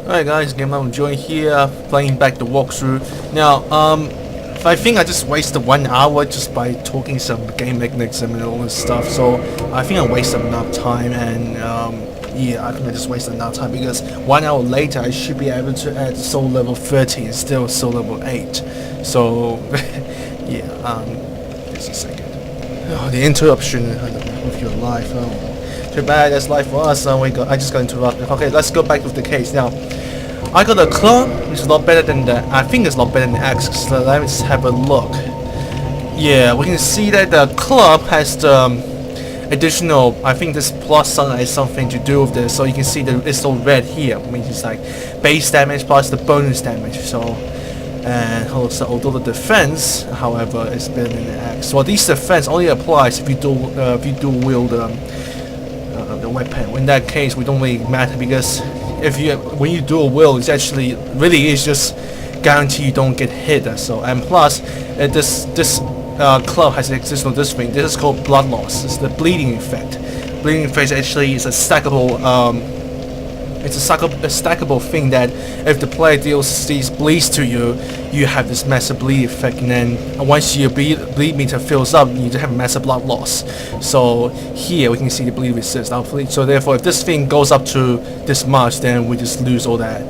Alright guys, Game I'm enjoying here, playing back the walkthrough. Now, I think I just wasted 1 hour just by talking some game mechanics and all this stuff, so I think I wasted enough time, and yeah, I think I just wasted enough time because 1 hour later I should be able to add soul level 30 and still soul level 8. So, yeah, just a second. Oh, the interruption of your life, oh. Too bad, that's life for us. I just got interrupted. Okay, let's go back with the case. Now, I got a club, which is a lot better than the... I think it's a lot better than the axe, so let's have a look. Yeah, we can see that the club has the additional... I think this plus sign has something to do with this, so you can see that it's all red here. I mean, it's like base damage plus the bonus damage, so... And also, although the defense, however, is better than the axe. Well, these defense only applies if you do wield the weapon. In that case, we don't really matter because when you do a wield, it's actually really is just guarantee you don't get hit. So and plus, this club has additional this thing. This is called blood loss. It's the bleeding effect. Bleeding effect actually is a stackable. It's a stackable thing that if the player deals these bleeds to you, you have this massive bleed effect, and then once your bleed meter fills up, you just have massive blood loss. So here we can see the bleed resist. So therefore, if this thing goes up to this much, then we just lose all that.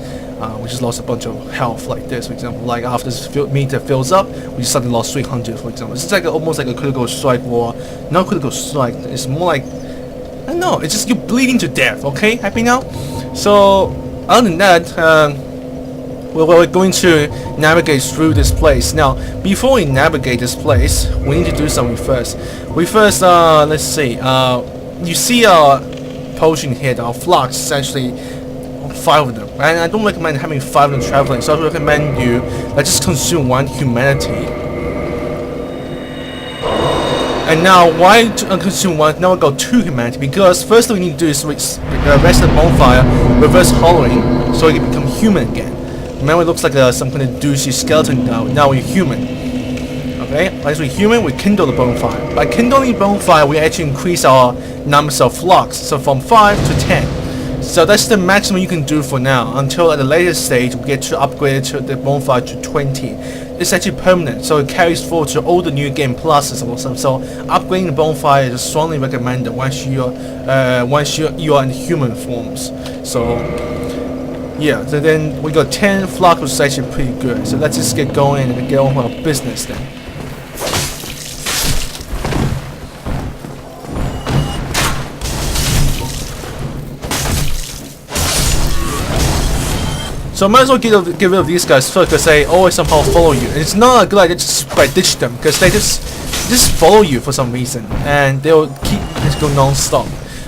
We just lost a bunch of health, like this, for example. Like after this meter fills up, we just suddenly lost 300, for example. It's like almost like a critical strike, or not critical strike. It's more like, I don't know. It's just you bleeding to death. Okay, happy now? So, other than that, we're going to navigate through this place. Now, before we navigate this place, we need to do something first. Let's see, you see our potion here, our flux, is actually 5 of them. And I don't recommend having 5 of them traveling, so I recommend you just consume 1 humanity. And now, why consume 1? Now we got 2 humanity, because first thing we need to do is rest the bonfire, reverse hollowing, so we can become human again. Remember, it looks like some kind of douchey skeleton now. Now we're human. Okay, once we're human, we kindle the bonfire. By kindling the bonfire, we actually increase our numbers of flux, so from 5 to 10. So that's the maximum you can do for now, until at the later stage we get to upgrade the bonfire to 20. It's actually permanent, so it carries forward to all the new game pluses or something. So upgrading the bonfire is strongly recommended once you are in human forms. So yeah, so then we got 10 flux, which is actually pretty good. So let's just get going and get on with our business then. So I might as well get rid of these guys first, because they always somehow follow you. And it's not a good idea just ditch them, because they just follow you for some reason, and they'll keep just go non-stop.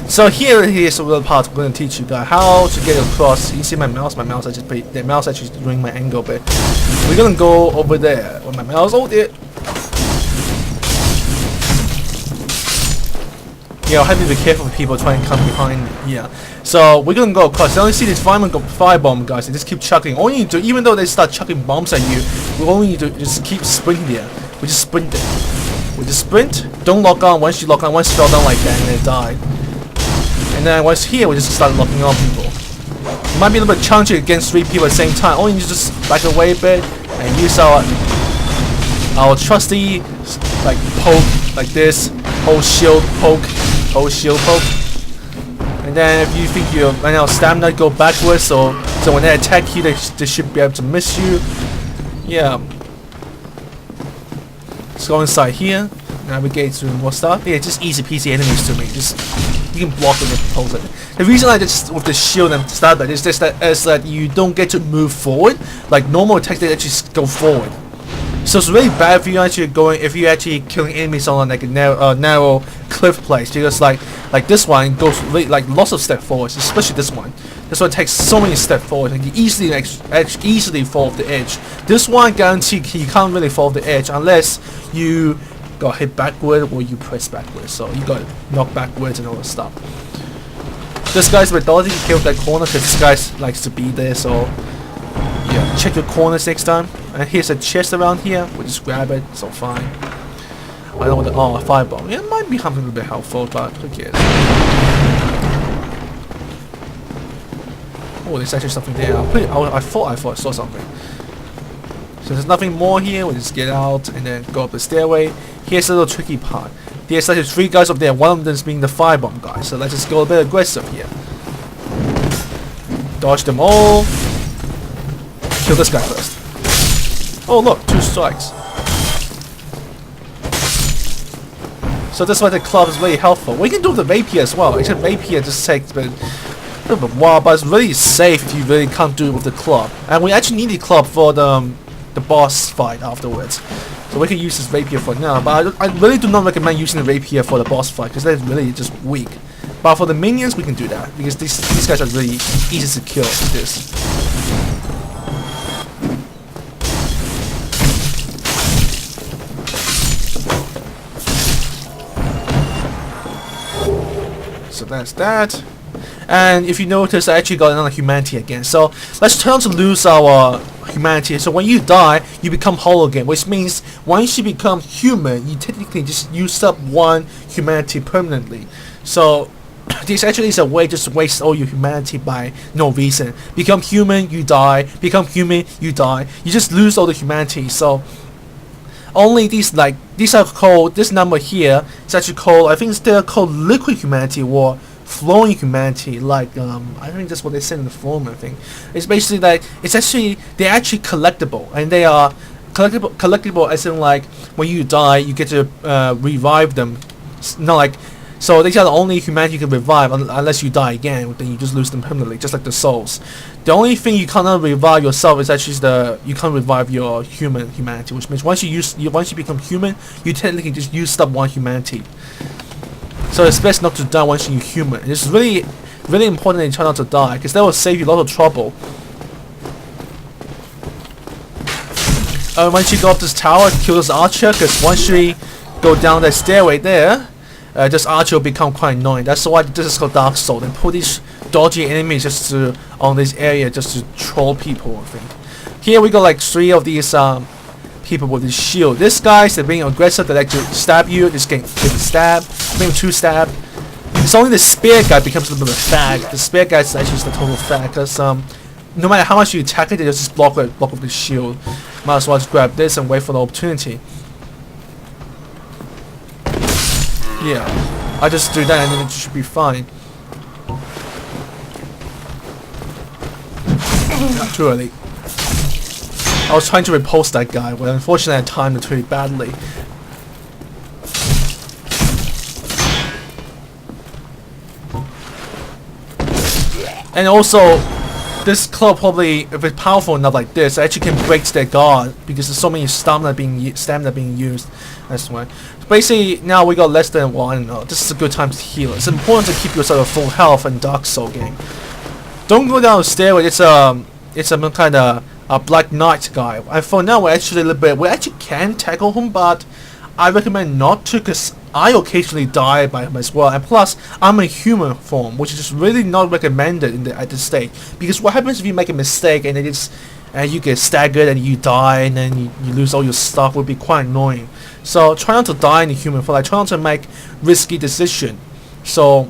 So here's a little part we're going to teach you guys how to get across. You see my mouse? The mouse actually doing my angle bit. We're gonna go over there with my mouse. Oh dear. Yeah, I'll have to be careful with people trying to come behind me. Yeah. So we're gonna go across. You only see these firebomb guys. They just keep chucking. All you need to do, even though they start chucking bombs at you, we only need to just keep sprinting there. We just sprint there. We just sprint. Don't lock on. Once you lock on, once you fell down like that, and then die. And then once here, we just start locking on people. It might be a little bit challenging against 3 people at the same time. All you need to just back away a bit and use our trusty like poke, like this, whole shield poke. And then if you think you're running out of stamina, go backwards, so when they attack you, they should be able to miss you. Yeah. Let's go inside here, navigate through more stuff. Yeah, just easy peasy enemies to me. Just you can block them with poles. The reason I just with the shield and stuff like this is that you don't get to move forward. Like normal attacks, they actually go forward. So it's really bad if you're actually killing enemies on like a narrow cliff place, because like this one goes really like lots of step forwards, especially this one. This one takes so many steps forward, and you easily fall off the edge. This one guaranteed you can't really fall off the edge unless you got hit backward or you press backwards. So you got knocked backwards and all that stuff. This guy's methodology to kill that corner, because this guy likes to be there. So yeah, check your corners next time. And here's a chest around here. We just grab it. So fine. I don't want a firebomb. Yeah, it might be something a little bit helpful, but who cares? Oh, there's actually something there. I thought I saw something. So there's nothing more here. We'll just get out and then go up the stairway. Here's a little tricky part. There's actually 3 guys up there. One of them is being the firebomb guy. So let's just go a bit aggressive here. Dodge them all. Kill this guy first. Oh look, 2 strikes. So that's why the club is really helpful. We can do the rapier as well. Actually, rapier just takes a bit of a while, but it's really safe if you really can't do it with the club. And we actually need the club for the boss fight afterwards. So we can use this rapier for now. But I really do not recommend using the rapier for the boss fight because they're really just weak. But for the minions, we can do that because these guys are really easy to kill with this. So that's that. And if you notice, I actually got another humanity again. So let's try not to lose our humanity. So when you die, you become hollow again, which means once you become human, you technically just use up 1 humanity permanently. So this actually is a way just to waste all your humanity by no reason. Become human, you die. Become human, you die. You just lose all the humanity. So only these are called, this number here is actually called, I think they're called liquid humanity or flowing humanity, I think that's what they said in the forum. I think it's basically like they're actually collectible, and they are collectible as in like when you die you get to revive them. So these are the only humanity you can revive unless you die again, then you just lose them permanently, just like the souls. The only thing you cannot revive yourself is actually you can't revive your humanity, which means once you become human, you technically just use up 1 humanity. So it's best not to die once you're human. It's really, really important that you try not to die, because that will save you a lot of trouble. Once you go up this tower, kill this archer, because once you go down that stairway there, this archer will become quite annoying. That's why this is called Dark Soul. They put these dodgy enemies just on this area just to troll people, I think. Here we got like 3 of these people with this shield. This guy's they're being aggressive, they like to stab you, just getting stabbed, maybe 2 stab. It's only the spear guy becomes a little bit of a fag. The spear guy is actually just a total fag, because no matter how much you attack it, they just block with the shield. Might as well just grab this and wait for the opportunity. Yeah, I just do that and then it should be fine. Not too early. I was trying to repulse that guy, but unfortunately I timed it really badly. And also, this club probably, if it's powerful enough like this, actually can break their guard because there's so many stamina being used. That's why. So basically, now we got less than, well, I don't know. This is a good time to heal. It's important to keep yourself at full health in Dark Soul game. Don't go down the stairway. It's some kind of a Black Knight guy. And for now, we actually can tackle him, but I recommend not to, because I occasionally die by him as well. And plus, I'm a human form, which is just really not recommended at this stage. Because what happens if you make a mistake and you get staggered and you die and then you lose all your stuff, would be quite annoying. So try not to die in the human form. Try not to make risky decisions. So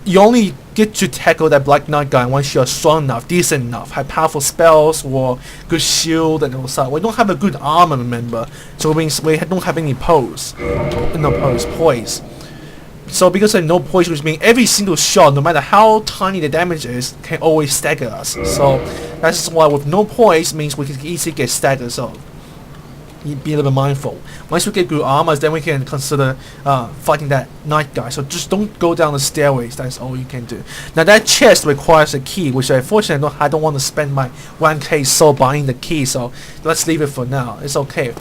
you only get to tackle that Black Knight guy once you're strong enough, decent enough, have powerful spells or good shield and all that. We don't have a good armor, remember, so it means we don't have any poise. So because there's no poise, which means every single shot, no matter how tiny the damage is, can always stagger us. So that's why with no poise means we can easily get staggered. So be a little bit mindful. Once we get good armors, then we can consider fighting that knight guy. So just don't go down the stairways. That's all you can do. Now that chest requires a key, which unfortunately I don't want to spend my 1k soul buying the key. So let's leave it for now. It's okay.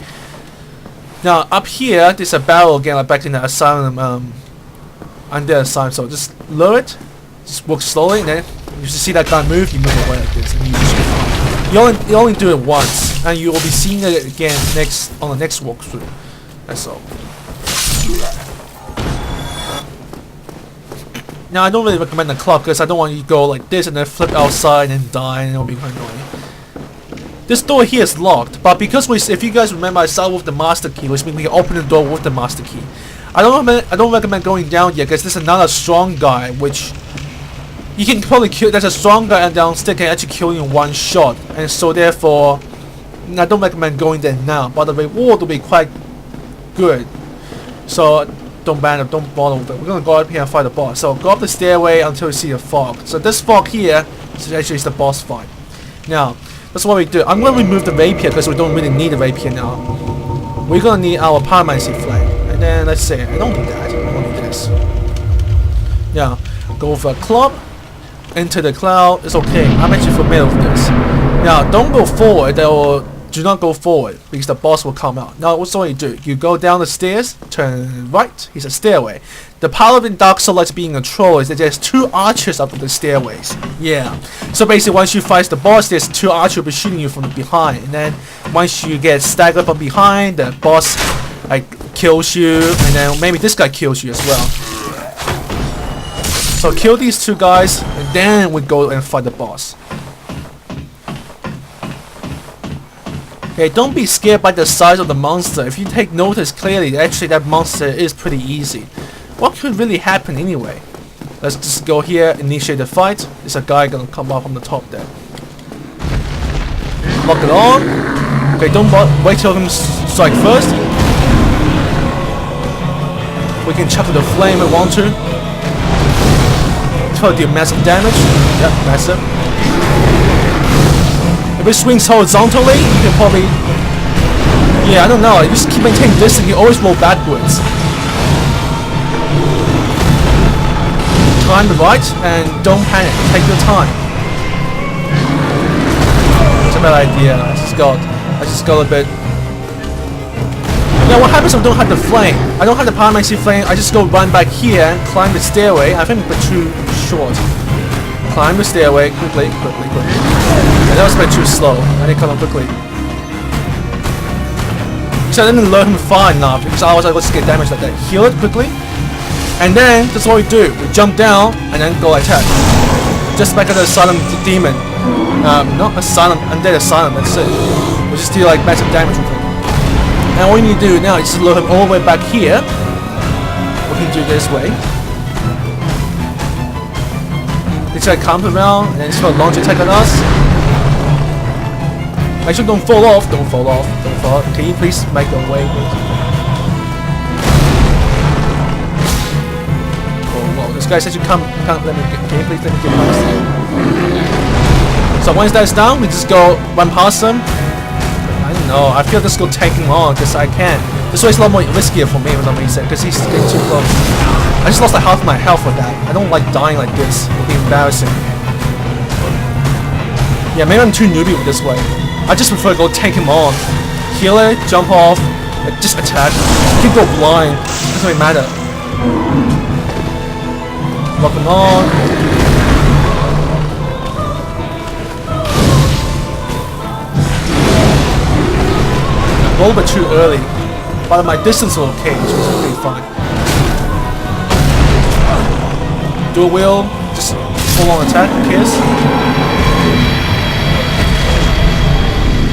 Now up here, there's a barrel again, like back in the asylum, under asylum. So just lower it, just walk slowly, and then you see that guy move, you move away like this, and you just get on. You only do it once, and you will be seeing it again on the next walkthrough. That's all. Now I don't really recommend the clock because I don't want you to go like this and then flip outside and die, and it'll be quite annoying. This door here is locked, but because if you guys remember, I started with the master key, which means we can open the door with the master key. I don't recommend going down yet because there's another strong guy, which you can probably kill. There's a stronger and downstairs can actually kill you in one shot, and so therefore, I don't recommend going there now. But the reward will be quite good, so don't bother with it. We're gonna go up here and fight the boss. So go up the stairway until you see a fog. So this fog here is actually the boss fight. Now that's what we do. I'm gonna remove the rapier because we don't really need the rapier now. We're gonna need our pyromancy flame, and then let's see. I don't need that. I don't need this. Now go for a club. Into the cloud. It's okay. I'm actually familiar with this. Now don't go forward. Do not go forward because the boss will come out. Now what's all you do? You go down the stairs, turn right. Here's a stairway. The power in Dark Souls being a troll is that there's 2 archers up the stairways. Yeah. So basically once you fight the boss, there's 2 archers will be shooting you from behind. And then once you get staggered from behind, the boss like kills you, and then maybe this guy kills you as well. So kill these 2 guys, and then we go and fight the boss. Okay, don't be scared by the size of the monster. If you take notice clearly, actually that monster is pretty easy. What could really happen anyway? Let's just go here, initiate the fight. There's a guy gonna come up from the top there. Lock it on. Okay, don't wait till him strike first. We can chuck the flame if we want to. Do massive damage. Yep, massive. If it swings horizontally, you can probably... Yeah, I don't know. You just keep maintaining distance, you always roll backwards. Time the right, and don't panic. Take your time. It's a bad idea. I just got a bit... Now what happens if I don't have the flame? I don't have the pyromancy flame, I just go run back here and climb the stairway. I think it's a bit too short. Climb the stairway quickly. And that was a bit too slow. I need to come up quickly. So I didn't lure him far enough because otherwise I would just get damaged like that. Heal it quickly. And then that's what we do. We jump down and then go attack. Just back at the asylum demon. Not asylum, undead asylum, that's it. We just do like massive damage with him. And all you need to do now is just lure him all the way back here. We can do this way. It's like come around and it's going to launch attack on us. Make sure don't fall off. Can you please make the way? Oh wow, this guy says you can't let me get, can you please let me get past him? So once that's done, we just go run past him. I don't know, I feel this will take him on because I can. This way is a lot more riskier for me for some reason because he's getting too close. I just lost like half my health with that. I don't like dying like this. It'll be embarrassing. Yeah, maybe I'm too newbie with this way. I just prefer to go take him on. Heal it, jump off, just attack. You can go blind. Doesn't really matter. Lock him on. Roll a bit too early. But my distance was okay, so it's pretty fine. Dual wheel, just full on attack, kiss.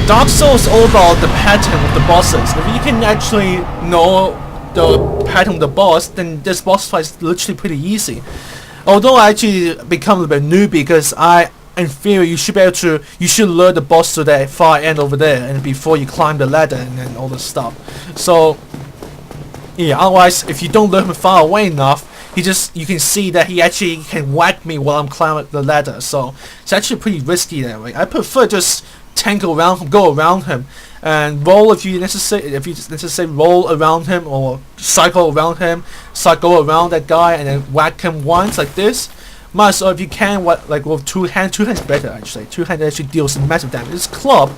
Dark Souls is all about the pattern of the bosses. If you can actually know the pattern of the boss, then this boss fight is literally pretty easy. Although I actually become a bit newbie because in theory you should be able to, you should lure the boss to that far end over there and before you climb the ladder and all this stuff. So yeah, otherwise if you don't lure him far away enough, you can see that he actually can whack me while I'm climbing the ladder. So it's actually pretty risky that way. I prefer just tank around him, go around him, and roll if you necessarily roll around him or cycle around him, go around that guy and then whack him once like this. Might as well if you can, like with two hands better actually. Two hands actually deals massive damage. This club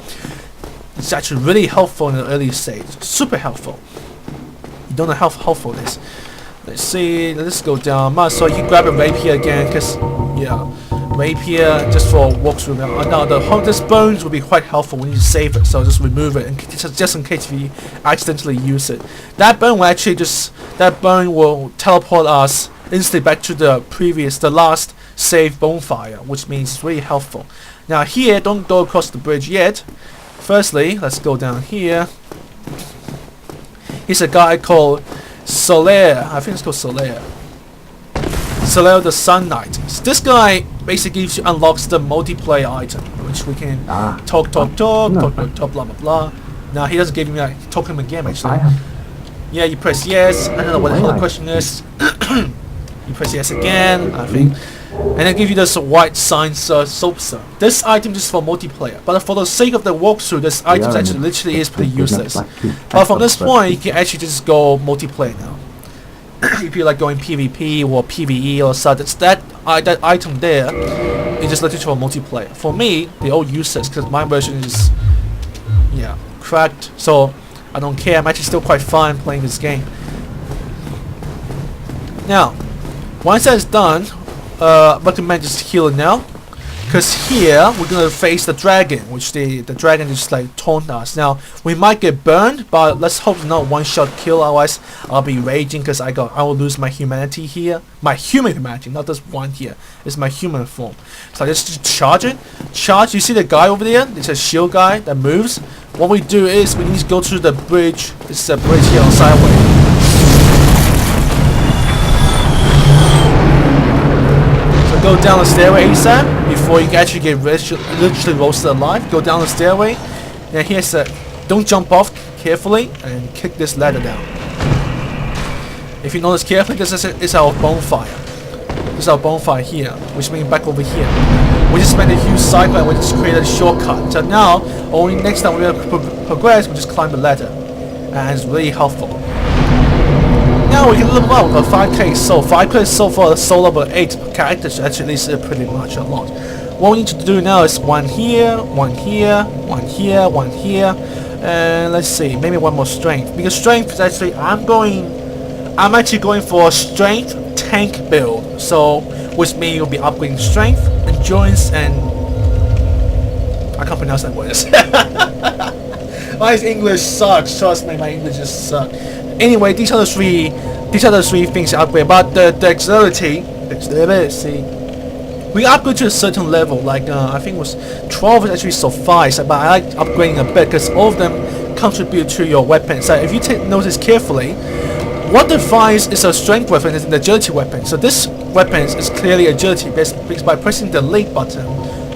is actually really helpful in the early stage. Super helpful. You don't know how helpful it is. Let's see, let's go down. Might as well you grab a rapier again, cause yeah, rapier just for walkthrough. Now this bones will be quite helpful when you save it, so just remove it and just in case if you accidentally use it. That bone will actually will teleport us instantly back to the last save bonfire, which means it's really helpful. Now here, don't go across the bridge yet. Firstly, let's go down here. Here's a guy called Solaire. I think it's called Solaire. select the Sun Knight. So this guy basically gives you, unlocks the multiplayer item, which we can talk, blah blah blah. Now he doesn't give me like talk him again actually. Yeah, you press yes. I don't know what the hell the question is. You press yes again, I think. And then give you this white sign soap. This item is for multiplayer, but for the sake of the walkthrough, this item actually literally is pretty useless. But from this point, you can actually just go multiplayer now. If you like going PvP or PvE or such, it's that item there is just literally for multiplayer. For me, they're all useless because my version is cracked, so I don't care. I'm actually still quite fine playing this game. Now, once that's done, recommend just heal it now, because here we're gonna face the dragon, which the dragon just like taunt us. Now we might get burned, but let's hope it's not one shot kill. Otherwise, I'll be raging because I will lose my humanity here, my human humanity, not this one here. It's my human form. So I just charge it. Charge. You see the guy over there? It's a shield guy that moves. What we do is we need to go to the bridge. This is a bridge here on sideway. Go down the stairway ASAP before you actually get literally roasted alive. Go down the stairway, and here's a don't jump off carefully and kick this ladder down. If you notice carefully, this is our bonfire. This is our bonfire here, which means back over here. We just made a huge cycle and we just created a shortcut. So now, only next time we're gonna progress, we just climb the ladder, and it's really helpful. Now we can level up with a 5k soul. 5k soul for a soul level 8 characters actually is pretty much a lot. What we need to do now is one here, one here, one here, one here, and let's see, maybe one more strength. Because strength is actually, I'm actually going for a strength tank build. So, which means you'll be upgrading strength, endurance, and I can't pronounce that word. My English sucks. Trust me, my English just sucks. Anyway, these are the three things to upgrade. But the dexterity, we upgrade to a certain level. Like I think it was 12 is actually suffice. But I like upgrading a bit because all of them contribute to your weapon. So if you notice carefully, what defines is a strength weapon is an agility weapon. So this weapon is clearly agility because by pressing the delete button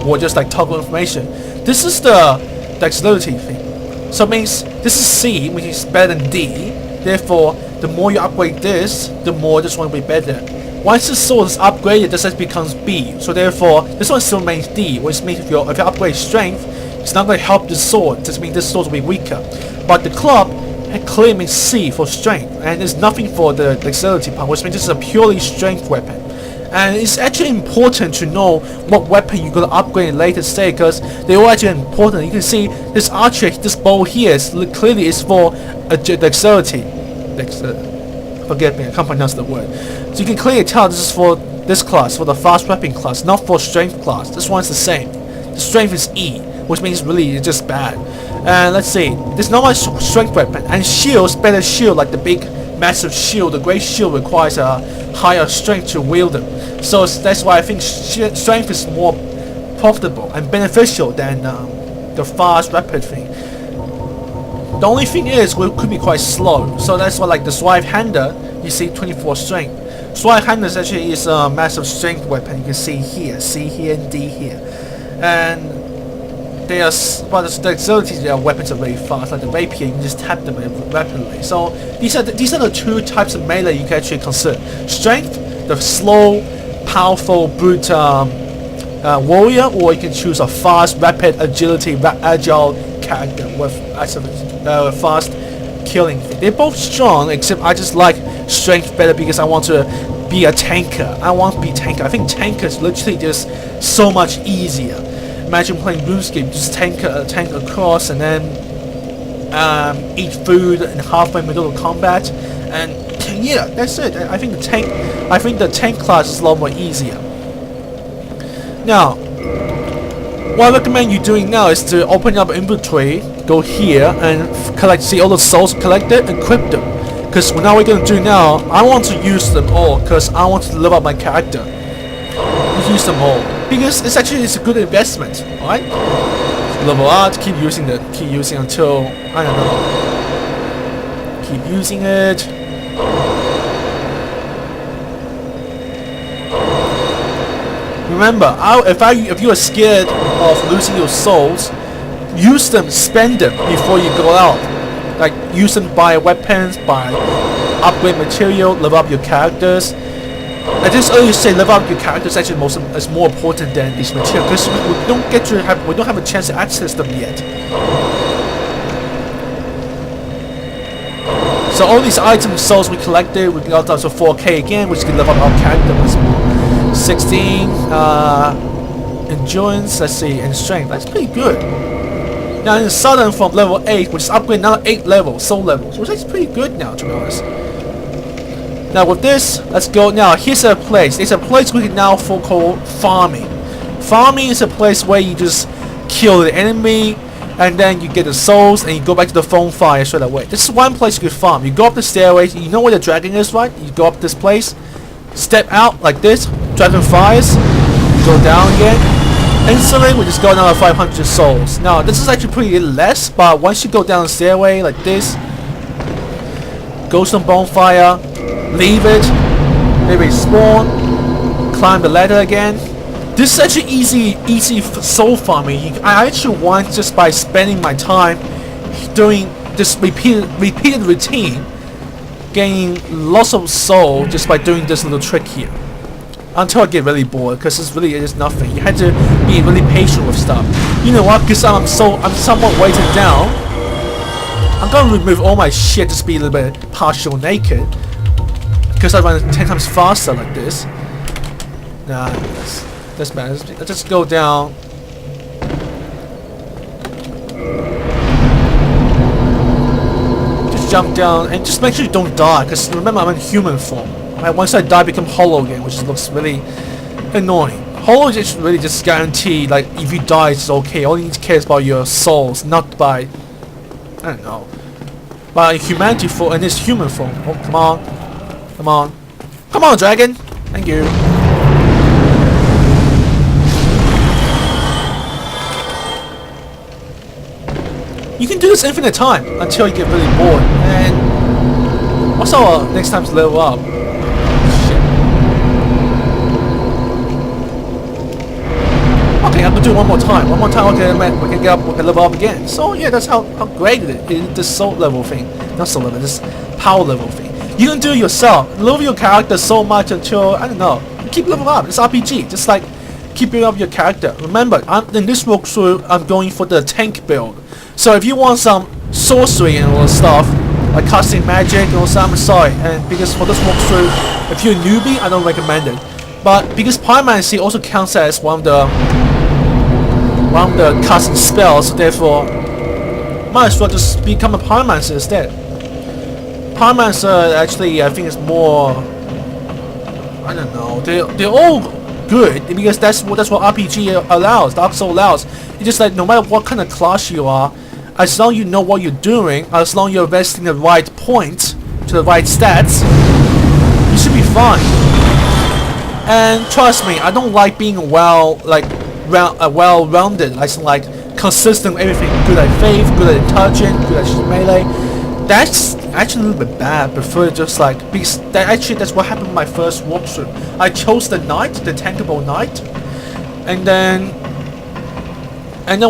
or just like toggle information. This is the dexterity thing. So it means this is C, which is better than D. Therefore, the more you upgrade this, the more this one will be better. Once the sword is upgraded, this becomes B. So therefore, this one still remains D, which means if you upgrade strength, it's not going to help the sword. This means this sword will be weaker. But the club clearly means C for strength, and there's nothing for the dexterity part, which means this is a purely strength weapon. And it's actually important to know what weapon you're going to upgrade in a later stage, because they're all actually important. You can see this archer, this bow here, clearly is for dexterity. Forget me, I can't pronounce the word. So you can clearly tell this is for this class, for the fast weapon class, not for strength class. This one's the same. The strength is E, which means really it's just bad. And let's see, there's not much strength weapon. And shields, better shield, like the big massive shield, the great shield requires a higher strength to wield them. So that's why I think strength is more profitable and beneficial than the fast rapid thing. The only thing is, we could be quite slow. So that's why, like the Swipe Hander, you see 24 strength. Swipe Hander actually is a massive strength weapon. You can see here, and D here. And they are, but the dexterity, their weapons are very fast. Like the rapier, you can just tap them rapidly. So these are the two types of melee you can actually consider. Strength, the slow, powerful, brute warrior, or you can choose a fast, rapid, agile character with fast killing thing. They're both strong, except I just like strength better because I want to be a tanker. I want to be tanker. I think tanker is literally just so much easier. Imagine playing RuneScape, just tank across and then eat food in halfway middle of combat, and yeah, that's it. I think the tank class is a lot more easier. Now, what I recommend you doing now is to open up inventory, go here and see all the souls collected, and equip them. Because what we're going to do now, I want to use them all because I want to level up my character. Use them all because it's a good investment, right? Level up, keep using until I don't know. Keep using it. remember, if you are scared of losing your souls, use them, spend them before you go out. Like use them, buy weapons, buy upgrade material, level up your characters. I just earlier say level up your characters actually is more important than these material because we don't have a chance to access them yet. So all these items, souls we collected, we got up to 4K again, which can level up our character once more. 16 endurance, let's see, and strength. That's pretty good. Now in Southern from level 8, which is upgrade another 8 levels, soul levels, which is pretty good now, to be honest. Now with this, let's go. Now here's a place. It's a place we can now call farming. Farming is a place where you just kill the enemy, and then you get the souls, and you go back to the phone fire straight away. This is one place you can farm. You go up the stairways. You know where the dragon is, right? You go up this place, step out like this. Dragon fires. Go down again. Instantly, we just got another 500 souls. Now this is actually pretty less, but once you go down the stairway like this, go to the bonfire, leave it, maybe spawn, climb the ladder again. This is actually easy soul farming. I actually want just by spending my time doing this repeated routine, gaining lots of soul just by doing this little trick here. Until I get really bored, because this really is nothing. You had to be really patient with stuff. You know what? Because I'm somewhat weighted down. I'm gonna remove all my shit, just be a little bit partial naked. Because I run 10 times faster like this. Nah, that's bad. Let's just go down. Just jump down and just make sure you don't die. Because remember, I'm in human form. Right? Once I die, I become hollow again, which looks really annoying. Hollow is really just guaranteed. Like if you die, it's okay. All you need to care is about your souls, not by I don't know, by humanity form in this human form. Oh, come on. Come on. Come on, dragon! Thank you. You can do this infinite time until you get really bored. And what's our next time to level up? Shit. Okay, I'm gonna do it one more time. One more time, okay, we can get up, we can level up again. So yeah, that's how great it is. This soul level thing. Not soul level, this power level thing. You can do it yourself. Level your character so much until, I don't know, you keep leveling up. It's RPG. Just like keep building up your character. Remember, in this walkthrough, I'm going for the tank build. So if you want some sorcery and all that stuff, like casting magic and all that, I'm sorry. And because for this walkthrough, if you're a newbie, I don't recommend it. But because pyromancy also counts as one of the casting spells, therefore, might as well just become a pyromancer instead. Pyromancer actually, I think, is more. I don't know. They're all good because that's what RPG allows. Dark Souls allows. It's just like no matter what kind of class you are, as long as you know what you're doing, as long as you're investing the right points to the right stats, you should be fine. And trust me, I don't like being well-rounded. Like consistent with everything. Good at faith, good at intelligence, good at melee. That's actually a little bit bad. Prefer just like because that's what happened in my first walkthrough. I chose the knight, the tankable knight, and then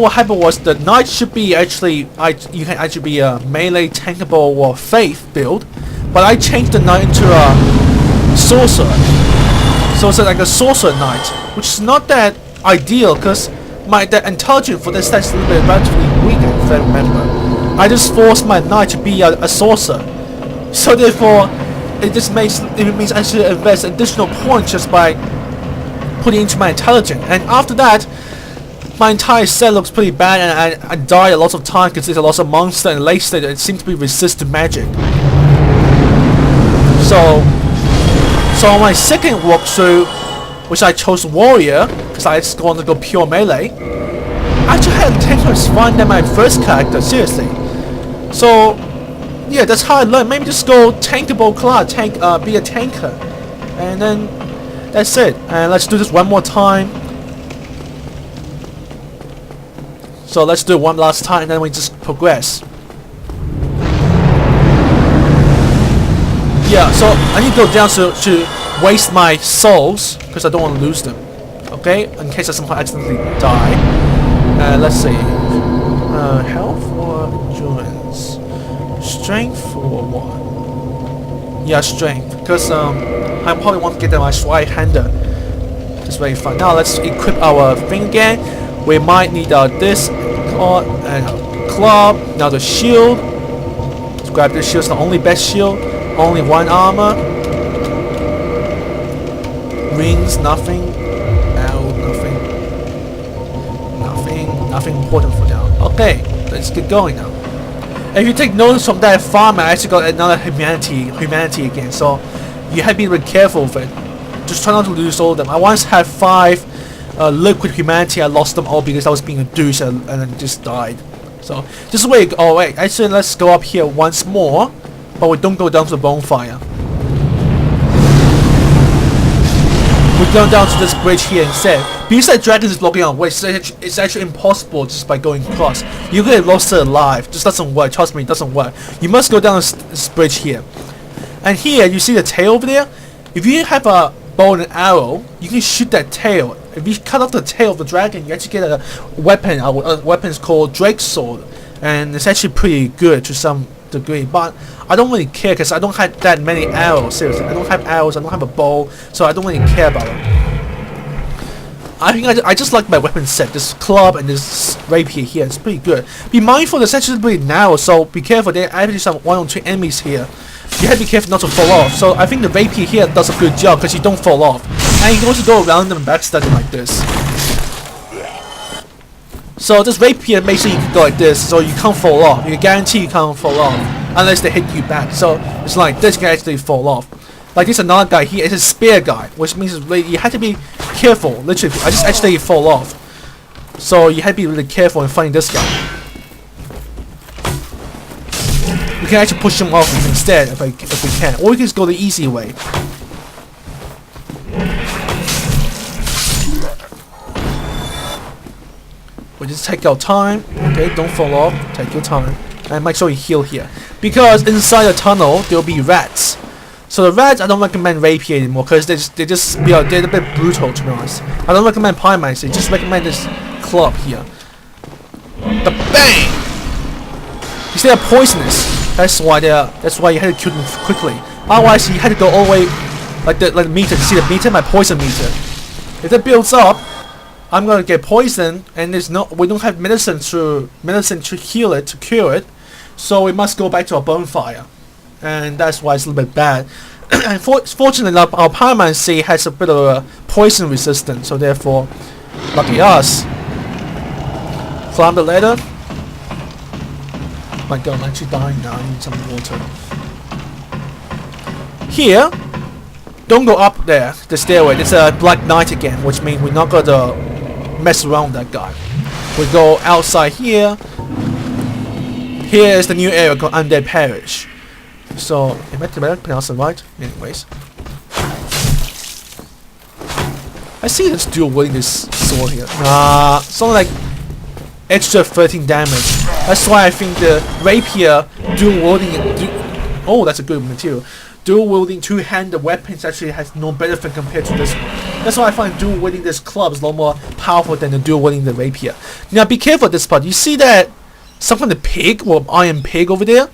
what happened was the knight should be actually you can actually be a melee, tankable, or faith build, but I changed the knight into a sorcerer. So it's like a sorcerer knight, which is not that ideal because the intelligence for this stats is a little bit relatively weak if I remember. I just forced my knight to be a sorcerer, so therefore it means I should invest additional points just by putting into my intelligence. And after that, my entire set looks pretty bad, and I die a lot of time because there's a lot of monster and late state that seem to be resistant magic. So on my second walkthrough, which I chose warrior because I just want to go pure melee, I actually had 10 times fun than my first character. Seriously. So yeah, that's how I learned. Maybe just go tankable class, be a tanker, and then that's it. And let's do this one more time. So let's do it one last time, and then we just progress. Yeah, so I need to go down to waste my souls because I don't want to lose them. okay, in case I somehow accidentally die. Let's see. Health or endurance? Strength or what? Yeah, strength. Because I probably want to get my right-hander. It's very fun. Now let's equip our thing again. We might need this club. Now the shield. Let's grab this shield. It's the only best shield. Only 1 armor. Rings, nothing. Ow, nothing. Nothing important for now. Okay, let's get going now. If you take notice from that farm, I actually got another humanity again. So you have to be really careful with it. Just try not to lose all of them. I once had 5 liquid humanity. I lost them all because I was being a douche and then just died. So this is where you go. Oh wait, actually let's go up here once more, but we don't go down to the bonfire. We go down to this bridge here instead. Because that dragon is blocking our way, so it's actually impossible just by going across. You could have lost it alive. Just doesn't work. Trust me, it doesn't work. You must go down this bridge here. And here, you see the tail over there? If you have a bow and arrow, you can shoot that tail. If you cut off the tail of the dragon, you actually get a weapon. A weapon is called Drake's Sword. And it's actually pretty good to some degree. But I don't really care because I don't have that many arrows. Seriously, I don't have arrows, I don't have a bow, so I don't really care about it. I think I just like my weapon set. This club and this rapier here, it's pretty good. Be mindful, the section is pretty narrow, so be careful. There are actually some 1 or 2 enemies here. You have to be careful not to fall off. So I think the rapier here does a good job because you don't fall off. And you can also go around them and backstab them like this. So this rapier makes sure you can go like this, so you can't fall off. You guarantee you can't fall off unless they hit you back. So it's like this, you can actually fall off. Like this another guy here, it's a spear guy, which means you have to be careful. Literally, I just actually fall off. So you have to be really careful in fighting this guy. We can actually push him off instead if we can, or we can just go the easy way. We just take our time. Okay, don't fall off. Take your time, and make sure you heal here, because inside the tunnel there will be rats. So the rats, I don't recommend rapier anymore because they're a bit brutal, to be honest. I don't recommend pyromancy. Just recommend this club here. The bang. You see, they're poisonous. That's why you had to kill them quickly. Otherwise, you had to go all the way like the meter. See the meter, my poison meter. If it builds up, I'm gonna get poisoned, and we don't have medicine to heal it, to cure it. So we must go back to our bonfire. And that's why it's a little bit bad. And fortunately, our pyromancy has a bit of a poison resistance, so therefore, lucky us. Climb the ladder. My god, I'm actually dying now. I need some water. Here, don't go up there, the stairway. It's a Black Knight again, which means we're not gonna mess around with that guy. We go outside here. Here is the new area called Undead Parish. So, am I pronouncing it right? Anyways. I see this dual wielding this sword here. Nah, something like extra 13 damage. That's why I think the rapier dual wielding. Oh, that's a good material. Dual wielding two-handed weapons actually has no benefit compared to this one. That's why I find dual wielding this club is a lot more powerful than the dual wielding the rapier. Now, be careful at this part. You see that something, the pig or iron pig over there?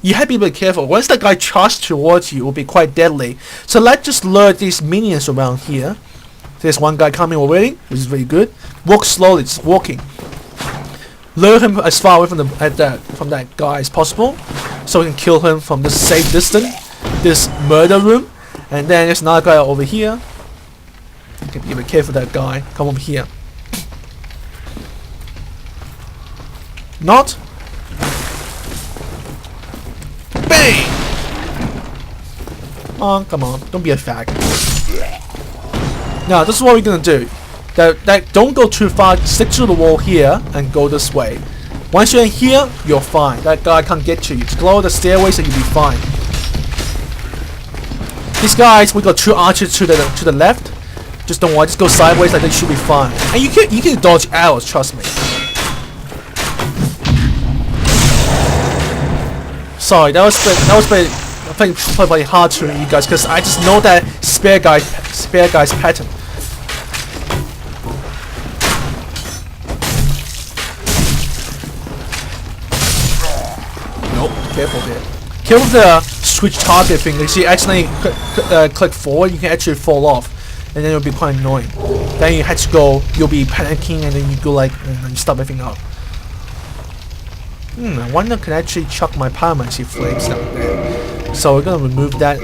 You have to be really careful. Once that guy charges towards you, it will be quite deadly. So let's just lure these minions around here. There's one guy coming already, which is very good. Walk slowly, just walking. Lure him as far away from that guy as possible, so we can kill him from this safe distance, this murder room. And then there's another guy over here. You can be very careful of that guy. Come over here. Not. Bang! Come on, don't be a fag. Now, this is what we're gonna do. Don't go too far, stick to the wall here and go this way. Once you're in here, you're fine. That guy can't get to you. Just follow the stairways and you'll be fine. These guys, we got 2 archers to the left. Just don't worry, just go sideways like they should be fine. And you can dodge arrows, trust me. Sorry, that was probably hard to you guys because I just know that spare guy's pattern. careful there. Kill the switch target thing. If you accidentally click forward, you can actually fall off, and then it'll be quite annoying. Then you have to go. You'll be panicking, and then you go like, and you stop everything up. I wonder can I actually chuck my pyromancy flames down there. So we're gonna remove that.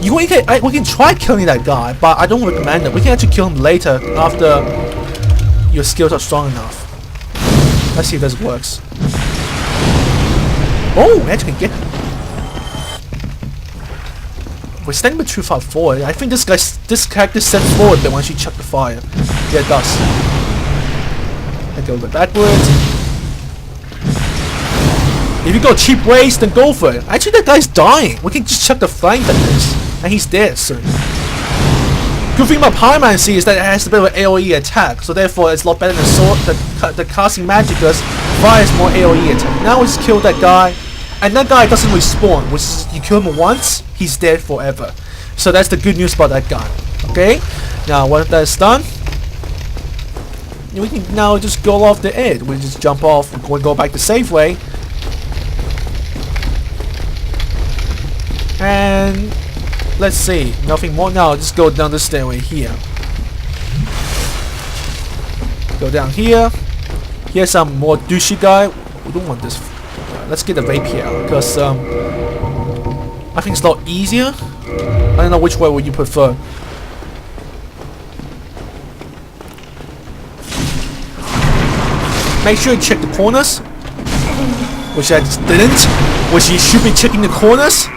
We can try killing that guy, but I don't recommend it. We can actually kill him later after your skills are strong enough. Let's see if this works. Oh, we actually can get him. We're standing a bit too far forward. I think this character steps forward a bit once you chuck the fire. Yeah, it does. I go a bit backwards. If you go cheap ways, then go for it. Actually, that guy's dying. We can just chuck the flying things, and he's dead soon. Good thing about pyromancy is that it has a bit of an AoE attack, so therefore it's a lot better than sword. The casting magic does. Fire is more AoE attack. Now we just kill that guy. And that guy doesn't respawn, which is you kill him once, he's dead forever. So that's the good news about that guy. Okay? Now once that's done, we can now just go off the edge. We just jump off, we go back to safe way. And let's see, nothing more now, just go down the stairway here. Go down here. Here's some more douchey guy. We don't want this. Let's get the rapier out, because I think it's a lot easier. I don't know which way would you prefer. Make sure you check the corners, which I just didn't. Which you should be checking the corners.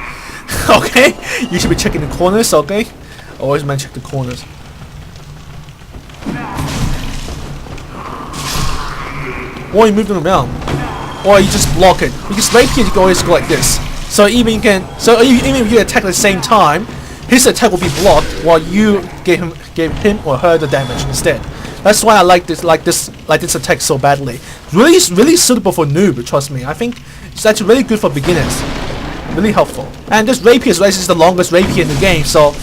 Okay, you should be checking the corners. Okay, always man check the corners. Or you move them around. Or you just block it. Because rapier you can always go like this. So even you can, even if you attack at the same time, his attack will be blocked while you give him or her the damage instead. That's why I like this attack so badly. Really suitable for noob, trust me. I think it's actually really good for beginners. Really helpful. And this rapier is the longest rapier in the game, so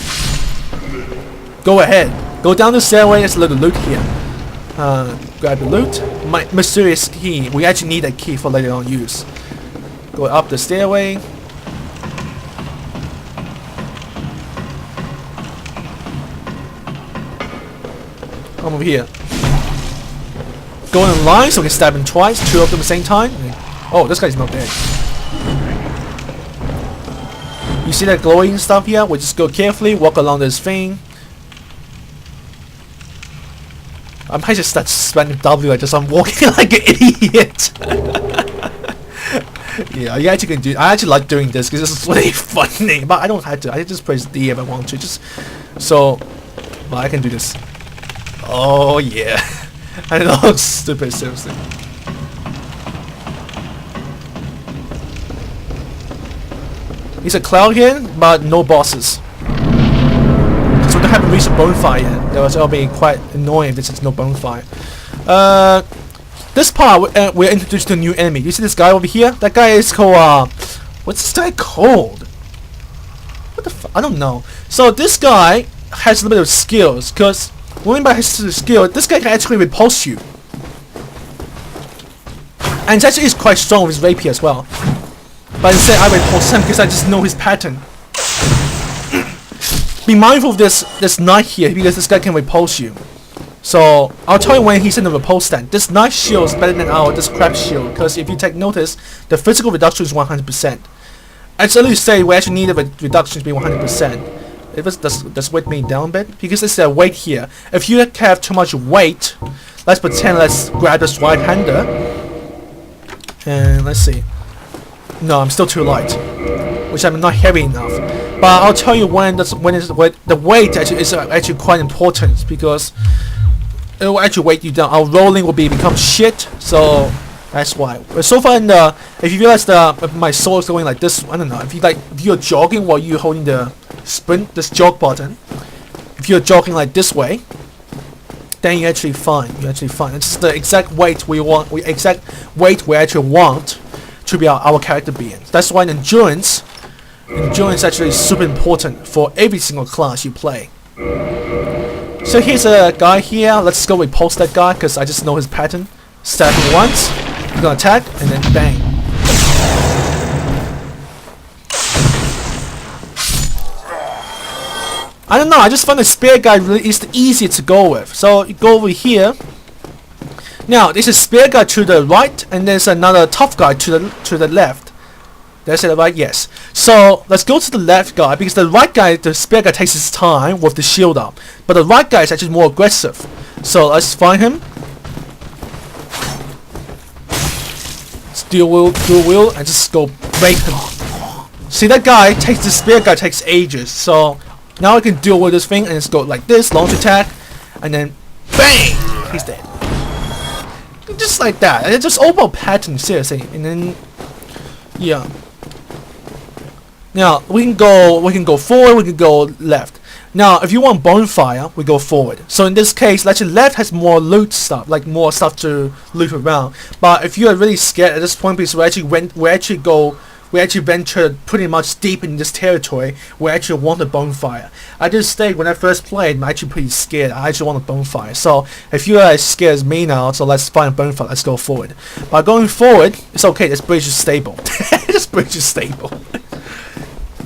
go ahead. Go down the stairway, there's a little loot here. Grab the loot. My mysterious key. We actually need that key for later on use. Go up the stairway. Come over here. Go in line so we can stab him twice. Two of them at the same time. Oh, this guy's not dead. You see that glowing stuff here? We just go carefully, walk along this thing. I might just start spamming W like this. I'm walking like an idiot. Yeah, you actually can do. I actually like doing this because this is really funny. But I don't have to. I just press D if I want to. Just so, well, I can do this. Oh yeah, I know, stupid, seriously. It's a cloud here, but no bosses. So they haven't reached a bonfire yet. That'll be quite annoying if there's no bonfire. This part we're introduced to a new enemy. You see this guy over here? That guy is called what's this guy called? What the fuck? I don't know. So this guy has a little bit of skills, because when by his skill, this guy can actually repulse you. And he actually is quite strong with his rapier as well. But instead I repulse him because I just know his pattern. Be mindful of this knight here, because this guy can repulse you. So I'll tell you when he's in the repulse stand. This knight shield is better than this crab shield, because if you take notice, the physical reduction is 100%. As earlier say, we actually need the reduction to be 100%. Does weight me down a bit? Because it's a weight here. If you have too much weight, let's pretend, let's grab this right hander. And let's see. No, I'm still too light, which I'm not heavy enough. But I'll tell you when the weight is actually quite important, because it will actually weight you down. Our rolling will become shit, so that's why. But so far if you realize my sword is going like this, I don't know. If you're jogging while you're holding the sprint, this jog button. If you're jogging like this way, then you're actually fine. It's the exact weight we want. We actually want to be our character being. That's why endurance actually is super important for every single class you play. So here's a guy here. Let's go repulse that guy, because I just know his pattern. Stab him once, you're gonna attack, and then bang. I don't know. I just find the spear guy really is the easier to go with. So you go over here. Now there's a spear guy to the right, and there's another tough guy to the left. Did I say that right? Yes. So let's go to the left guy, because the right guy, the spear guy, takes his time with the shield up, but the right guy is actually more aggressive. So let's find him. Dual wheel, and just go rape him. See, that guy takes the spear guy takes ages. So now I can deal with this thing and just go like this, launch attack, and then bang, he's dead. Just like that. It's just overall pattern, seriously. And then yeah. Now we can go forward, we can go left. Now if you want bonfire, we go forward. So in this case, actually left has more loot stuff, like more stuff to loot around. But if you are really scared at this point, because we actually ventured pretty much deep in this territory, we actually want a bonfire. At this stage, when I first played, I'm actually pretty scared. I actually want a bonfire. So if you are as scared as me now, so let's find a bonfire. Let's go forward. By going forward, it's okay. This bridge is stable. This bridge is stable.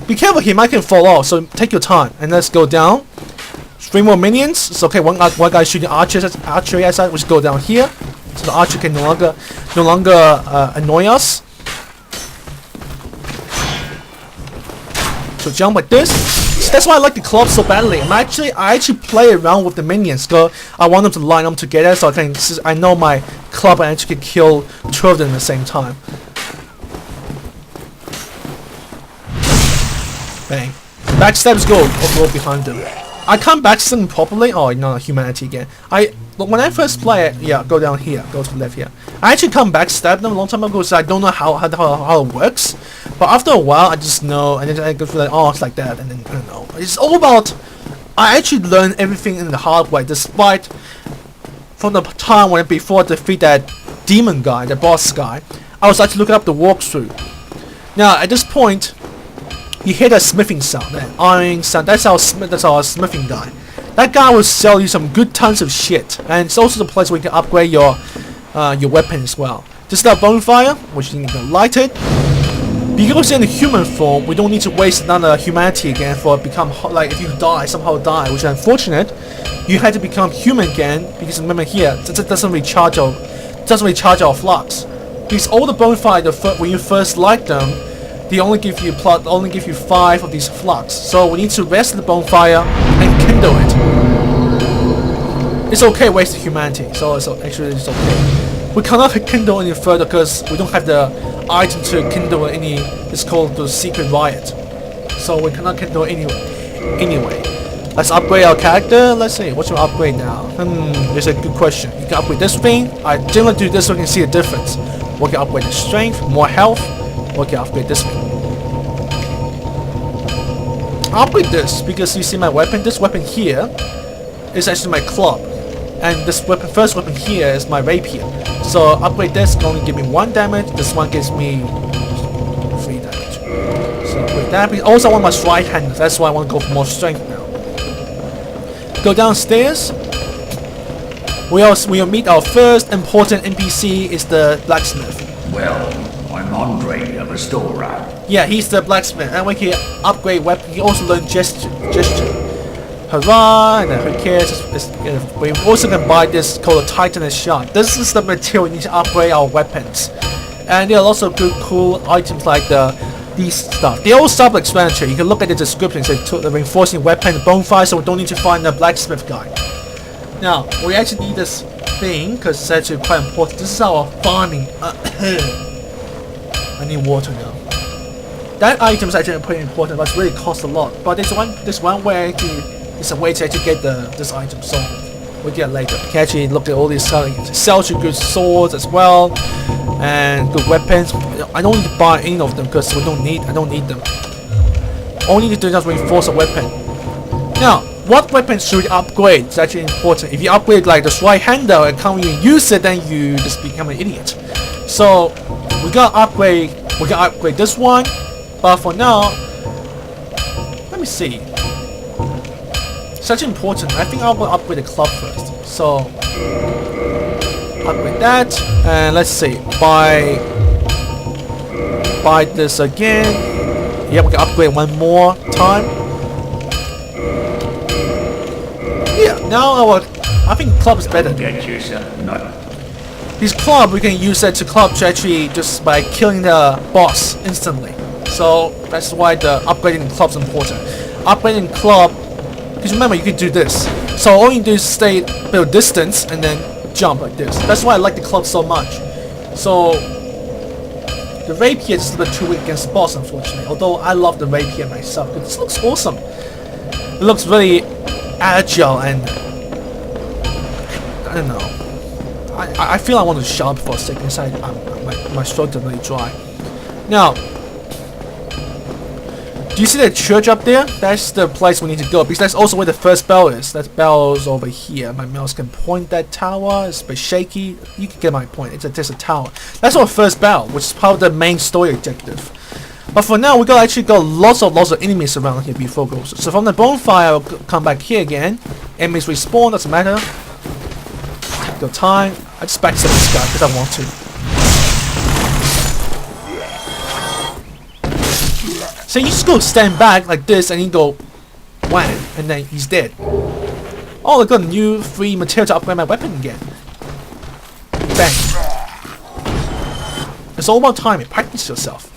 Be careful, he might can fall off. So take your time and let's go down. 3 more minions. It's okay. One guy shooting archery at us. Let's go down here, so the archer can no longer annoy us. So jump like this. So that's why I like the club so badly. I actually play around with the minions, because I want them to line up together, so I know my club and actually can kill 2 of them at the same time. Bang. Backstabs go behind them. I can't backstab them properly. Oh no, humanity again. When I first play it, yeah, go down here, go to the left here. I actually can't backstab them a long time ago, so I don't know how it works. But after a while, I just know, and then I go feel like, oh, it's like that, and then I don't know. It's all about. I actually learned everything in the hard way, despite from the time when before I defeat that demon guy, the boss guy. I was actually looking up the walkthrough. Now at this point, you hear that smithing sound, that ironing sound. That's our smithing guy. That guy will sell you some good tons of shit, and it's also the place where you can upgrade your weapon as well. This is our bonfire, which you need to light it. Because in the human form, we don't need to waste another humanity again for it become like if you somehow die, which is unfortunate. You had to become human again, because remember here, it doesn't recharge our flux. Because all the bonfire, when you first light them, they only give you 5 of these flux. So we need to rest the bonfire and kindle it. It's okay wasting humanity, so actually it's okay. We cannot kindle any further because we don't have the item to kindle any. It's called the secret riot, so we cannot kindle anyway. Let's upgrade our character. Let's see, what should we upgrade now? It's a good question. You can upgrade this thing. I generally do this so we can see the difference. We can upgrade the strength, more health. We can upgrade this thing. I'll upgrade this because you see my weapon. This weapon here is actually my club, and this first weapon here is my rapier. So upgrade this can only give me 1 damage. This one gives me 3 damage. So upgrade that. Also, I want my right hand. That's why I want to go for more strength now. Go downstairs. We'll meet our first important NPC. Is the blacksmith. Well, I'm Andre, a restorer. Yeah, he's the blacksmith, and we can upgrade weapon. He also learn gesture. Hurrah! And who cares? We also can buy this called a Titanus shot. This is the material we need to upgrade our weapons. And there are also good, cool items like these stuff. They all self-explanatory. You can look at the description. It says the reinforcing weapon, bonfire, so we don't need to find the blacksmith guy. Now we actually need this thing because it's actually quite important. This is our farming. I need water now. That item is actually pretty important, but it really costs a lot. But there's one way it's a way to actually get this item, so we'll get it later. You can actually look at all these selling. It sells you good swords as well, and good weapons. I don't need to buy any of them because I don't need them. All you need to do is just reinforce a weapon. Now, what weapon should you upgrade? It's actually important. If you upgrade like the right hander and can't even use it, then you just become an idiot. So we gotta upgrade this one. But for now, let me see. It's actually important. I think I'll upgrade the club first. So upgrade that, and let's see. Buy this again. Yeah, we can upgrade one more time. now I think club is better. Get yourself. No. This club, we can use it to club to actually just by killing the boss instantly. So that's why the upgrading the club is important. Upgrading club, because remember you can do this. So all you do is stay a bit of distance and then jump like this. That's why I like the club so much. So the rapier is a bit too weak against the boss, unfortunately. Although I love the rapier myself, because this looks awesome. It looks really agile and I don't know. I feel I want to shout for a second. Inside, my throat is really dry. Now, do you see that church up there? That's the place we need to go, because that's also where the first bell is. That bell is over here. My mouse can point that tower. It's a bit shaky. You can get my point. It's just a tower. That's our first bell, which is part of the main story objective. But for now, we gotta actually got lots of enemies around here before we go. So from the bonfire, we'll come back here again. Enemies respawn. Doesn't matter. Take your time. I just backstab this guy because I want to. So you just go stand back like this and you go wham, and then he's dead. Oh, I got a new free material to upgrade my weapon again. Bang. It's all about timing. Practice yourself.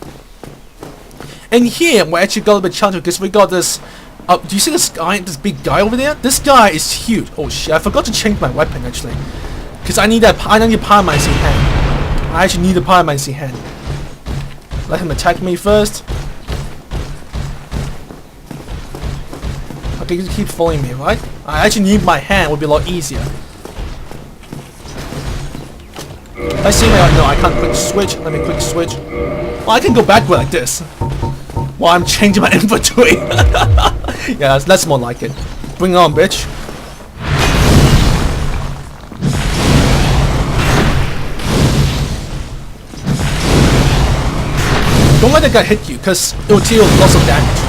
And here we actually got a bit challenging because we got this. Do you see this guy? This big guy over there? This guy is huge. Oh shit! I forgot to change my weapon actually, because I need that. I need a pyromancy hand. I actually need a pyromancy hand. Let him attack me first. Okay, you keep following me, right? I actually need my hand. Would be a lot easier. I see my. No, I can't quick switch. Let me quick switch. Well, I can go backward like this while I'm changing my inventory. Yeah, that's more like it. Bring it on, bitch. Don't let that guy hit you, because it will deal lots of damage.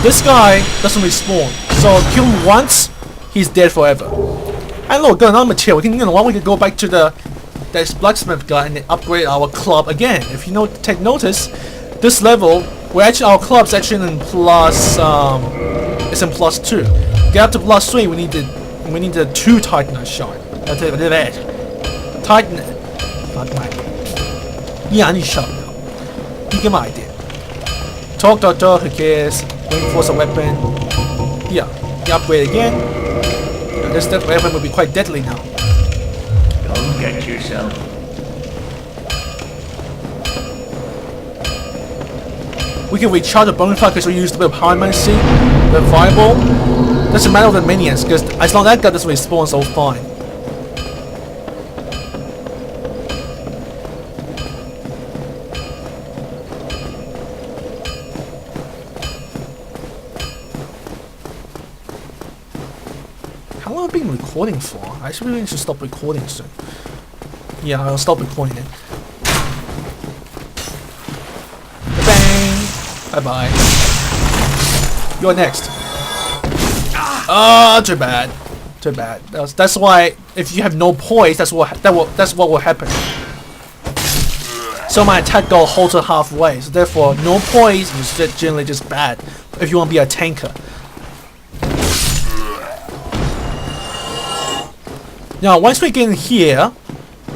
This guy doesn't respawn, so kill him once, he's dead forever. And look, got another material. We can go back to that blacksmith guy and then upgrade our club again. If you take notice, this level, our club's actually in plus. It's in +2. Get up to +3. We need the 2 Titan shot. That's it. Titan. Fuck my. Yeah, I need shot now. You get my idea. Talk. Who cares? Reinforce a weapon. Yeah. You upgrade again. This weapon will be quite deadly now. Don't get yourself. We can recharge the bonfire because we used a bit of pyromancy, the fireball. Doesn't matter with the minions, because as long as that guy doesn't respawn, so fine. How long have I been recording for? I should really should stop recording soon. Yeah, I'll stop recording it. Bang! Bye-bye. You're next. Ah, too bad. Too bad. That's why if you have no poise, that's what will happen. So my attack got halted halfway. So therefore, no poise is generally just bad if you want to be a tanker. Now, once we get in here,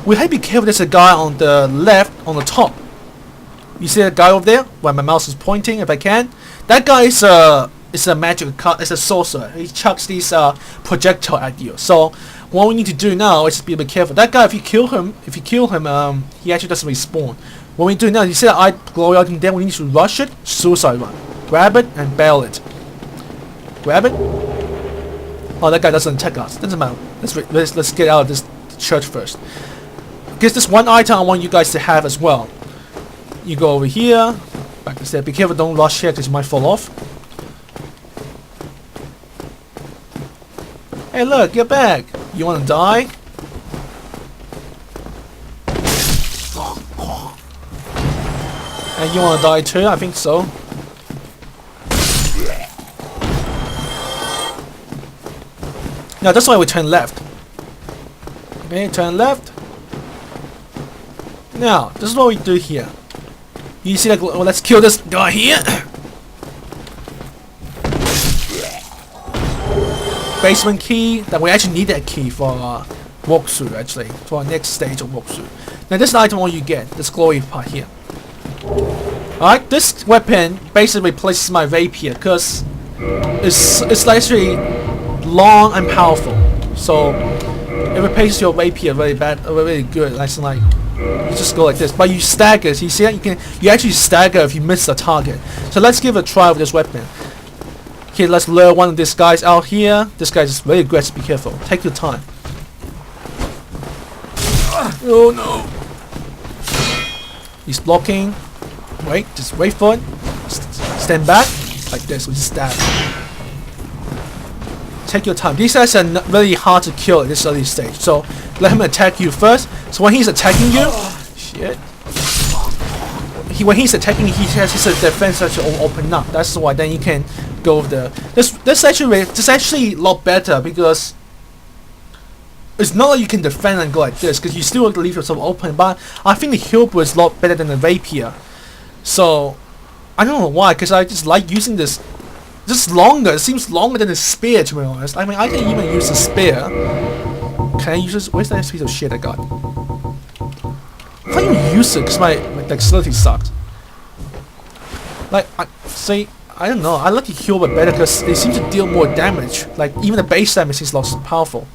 we have to be careful. There's a guy on the left, on the top. You see that guy over there, where my mouse is pointing, if I can? That guy is a magic card. It's a sorcerer. He chucks these projectile at you. So what we need to do now is just be a bit careful. That guy, if you kill him, he actually doesn't respawn. What we do now, you see that eye glow out in there. We need to rush it, suicide run, grab it and bail it. Grab it. Oh, that guy doesn't attack us. Doesn't matter. Let's get out of this church first. Because this one item I want you guys to have as well. You go over here, back to step. Be careful, don't rush here because you might fall off. Hey, look, you're back. You want to die? And you want to die too? I think so. Now that's why we turn left. Okay, turn left. Now, this is what we do here. You see that? Well, let's kill this guy here. basement key. That we actually need that key for our walkthrough, actually, for our next stage of walkthrough. Now this item all you get, this glowy part here. Alright, this weapon basically replaces my rapier because it's actually long and powerful. So it replaces your rapier really good. Like you just go like this, but you stagger. You see that you actually stagger if you miss the target. So let's give it a try with this weapon. Here, let's lure one of these guys out here. This guy is very aggressive. Be careful. Take your time. Oh no! He's blocking. Wait, just wait for it. Stand back like this. We just stab. Take your time. These guys are really hard to kill at this early stage. So let him attack you first. So when he's attacking you, shit. When he's attacking, he has his defense actually open up. That's why then you can go with the. This actually a lot better because it's not like you can defend and go like this because you still have to leave yourself open. But I think the heal bow is a lot better than the rapier. So I don't know why, because I just like using this. Just longer. It seems longer than the spear, to be honest. I mean, I can even use the spear. Can I use this? Where's that piece of shit I got? I can't even use it because my dexterity sucks. Like, I don't know. I like the heal but better because they seem to deal more damage. Like, even the base damage seems less powerful,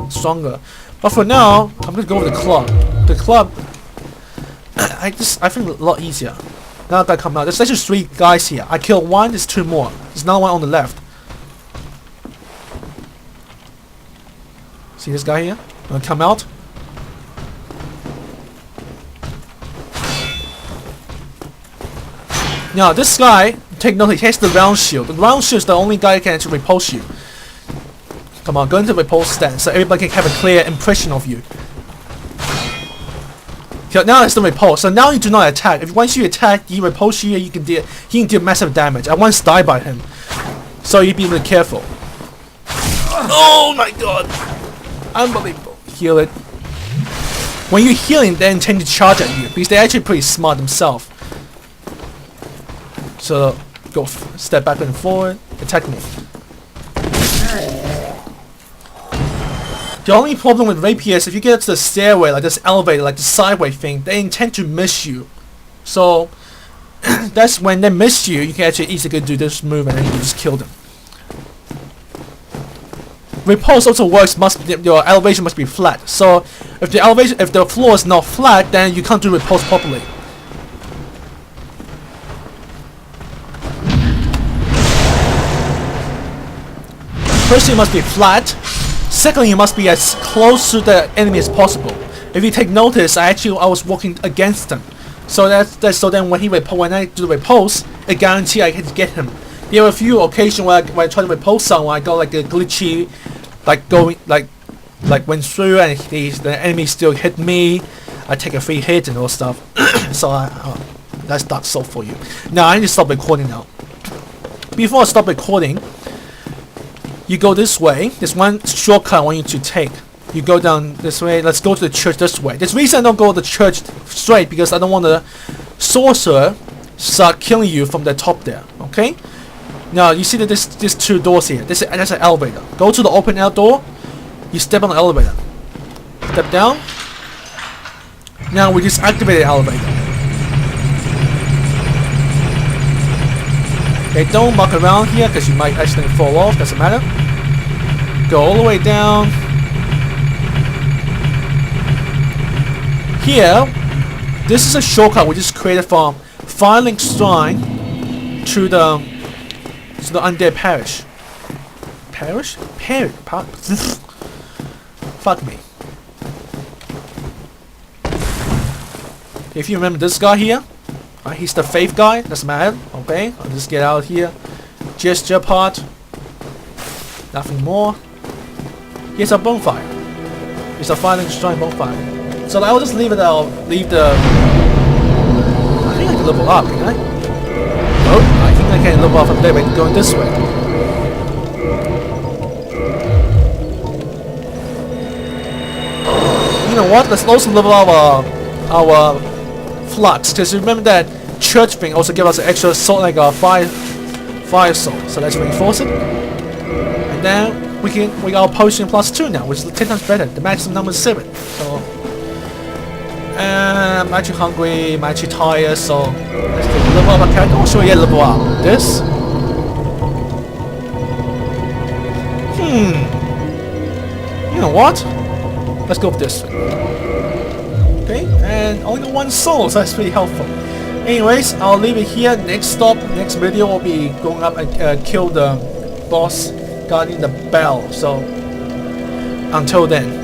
stronger. But for now, I'm gonna go with the club. The club, I think a lot easier. Now that come out, there's actually 3 guys here. I killed 1, there's 2 more. There's another one on the left. See this guy here? Gonna come out. Now this guy, take note, he has the round shield. The round shield is the only guy who can actually repulse you. Come on, go into the repulse stance so everybody can have a clear impression of you. So now it's the repulse. So now you do not attack. Once you attack, he repulse you, he can deal massive damage. I once died by him. So you be really careful. Oh my god! Unbelievable. Heal it. When you're healing, they intend to charge at you because they're actually pretty smart themselves. So go step back and forward, attack me. The only problem with rapier is if you get to the stairway, like this elevator, like the sideway thing, they intend to miss you. So that's when they miss you, you can actually easily do this move and then you just kill them. Repulse also works. Your elevation must be flat. So if the floor is not flat, then you can't do repulse properly. First, it must be flat. Secondly, you must be as close to the enemy as possible. If you take notice, I was walking against them. So so then when I do the repulse, I guarantee I can get him. There are a few occasions where I try to repulse someone, I go like a glitchy, like went through and the enemy still hit me. I take a free hit and all stuff. So that's Dark Soul for you. Now I need to stop recording now. Before I stop recording, you go this way. There's one shortcut I want you to take. You go down this way. Let's go to the church this way. There's reason I don't go to the church straight because I don't want the sorcerer start killing you from the top there. Okay? Now you see that there's 2 doors here. That's an elevator. Go to the open air door. You step on the elevator. Step down. Now we just activate the elevator. Okay, don't muck around here because you might actually fall off. Doesn't matter. Go all the way down. Here, this is a shortcut we just created from Firelink Shrine to the Undead Parish. Parish? Fuck me. If you remember this guy here, he's the faith guy. Doesn't matter. Okay, I'll just get out here. Gesture part. Nothing more. Here's a bonfire. It's a Firelink Shrine bonfire. So I'll just leave it. I think I can level up, can I? Oh, I think I can level up from there by going this way. You know what? Let's also level up our flux, because remember that church thing also gives us an extra soul, like a fire soul. So let's reinforce it. And then we got potion +2 now, which is 10 times better. The maximum number is 7. So I'm actually hungry, I'm actually tired, so let's level up our character. Oh sure, yeah, level up. This. You know what? Let's go with this. Okay, and only 1 soul, so that's pretty helpful. Anyways, I'll leave it here. Next video will be going up and kill the boss guarding the bell. So until then.